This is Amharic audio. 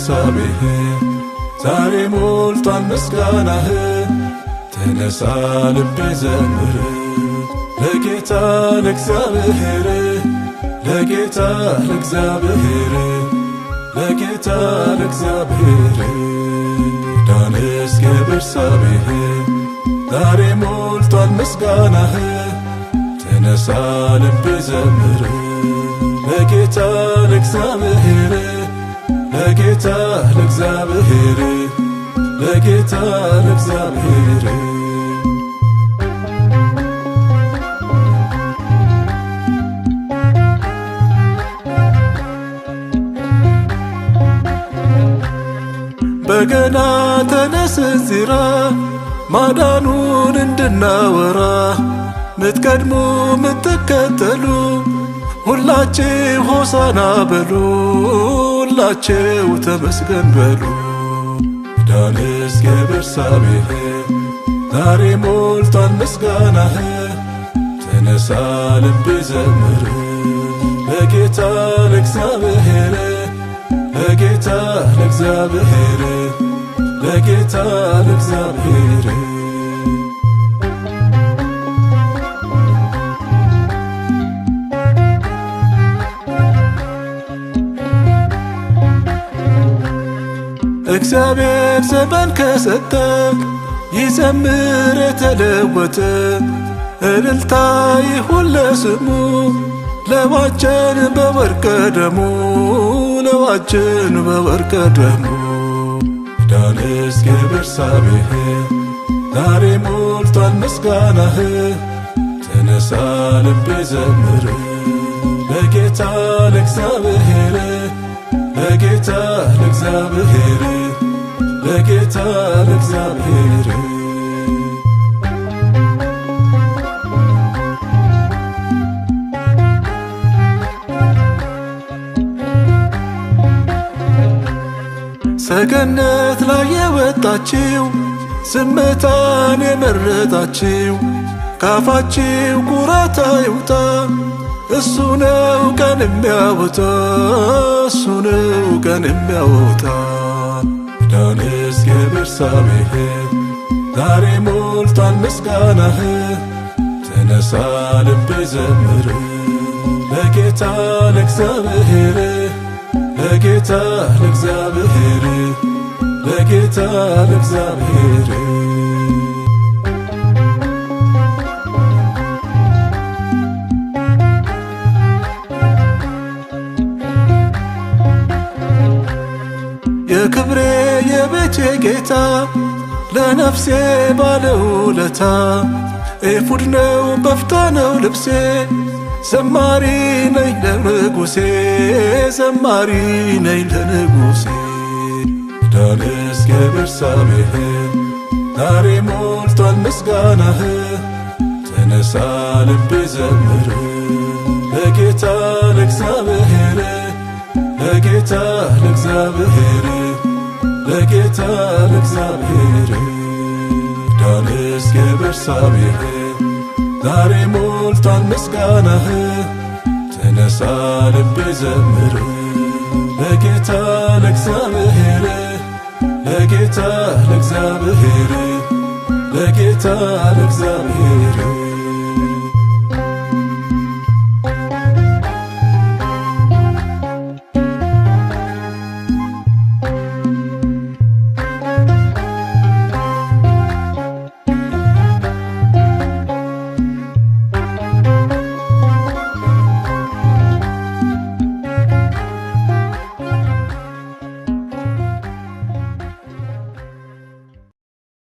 በርሳቤህ ዛሬ ሞልቷል ምስጋናህ። ተነሳ ልቤ ዘምር ለጌታ ለእግዚአብሔር ለጌታ ለእግዚአብሔር ለጌታ ለእግዚአብሔር ዳንስ በርሳቤህ ዛሬ ሞልቷል ምስጋናህ። ተነሳ ልቤ ዘምር ለጌታ ለእግዚአብሔር ለጌታ ለእግዚአብሔር ለጌታ ለእግዚአብሔር በገና ተነስ እንዚራ ማዳኑን እንድናወራ ምትቀድሙ ምትከተሉ ሁላችሁ ሆሳና በሉ ሁላችሁ ተመስገን በሉ። ዳንስ በርሳቤህ ዛሬ ሞልቷል ምስጋናህ። ተነሳ ልቤ ዘምር ለጌታ ለእግዚአብሔር ለጌታ ለእግዚአብሔር ለጌታ ለእግዚአብሔር እግዚአብሔር ዘመን ከሰጠ ይዘምር የተለወጠ እልልታ ይሁን ለስሙ ለዋጀን በወርቀ ደሙ ለዋጀን በወርቀ ደሙ። ዳንስ በርሳቤህ ዛሬ ሞልቷል ምስጋናህ። ተነሳ ልቤ ዘምር ለጌታ ለእግዚአብሔር ለጌታ ለእግዚአብሔር ለጌታ ለእግዚአብሔር ሰገነት ላይ የወጣችው ዝምታን የመረጣችው ካፋችው ኩራት አይውጣ እሱ ነው ቀን የሚያወጣ እሱ ነው ቀን የሚያወጣ። ዳንስ በርሳቤህ ዛሬ ሞልቷል ምስጋናህ። ተነሳ ልቤ ዘምር ለጌታ ለእግዚአብሔር ለጌታ ለእግዚአብሔር ለጌታ ለእግዚአብሔር የክብሬ የቤቴ ጌታ ለነፍሴ ባለውለታ ኤፉድ ነው በፍታ ነው ልብሴ ዘማሪ ነኝ ለንጉሴ ዘማሪ ነኝ ለንጉሴ። ዳንስ በርሳቤህ ዛሬ ሞልቷል ምስጋናህ። ተነሳ ልቤ ዘምር ለጌታ ለእግዚአብሔር ለጌታ ለእግዚአብሔር ለጌታ ለእግዚአብሔር ዳንስ በርሳቤህ ዛሬ ሞልቷል ምስጋናህ። ተነሳ ልቤ ዘምር ለጌታ ለእግዚአብሔር ለጌታ ለእግዚአብሔር ለጌታ ለእግዚአብሔር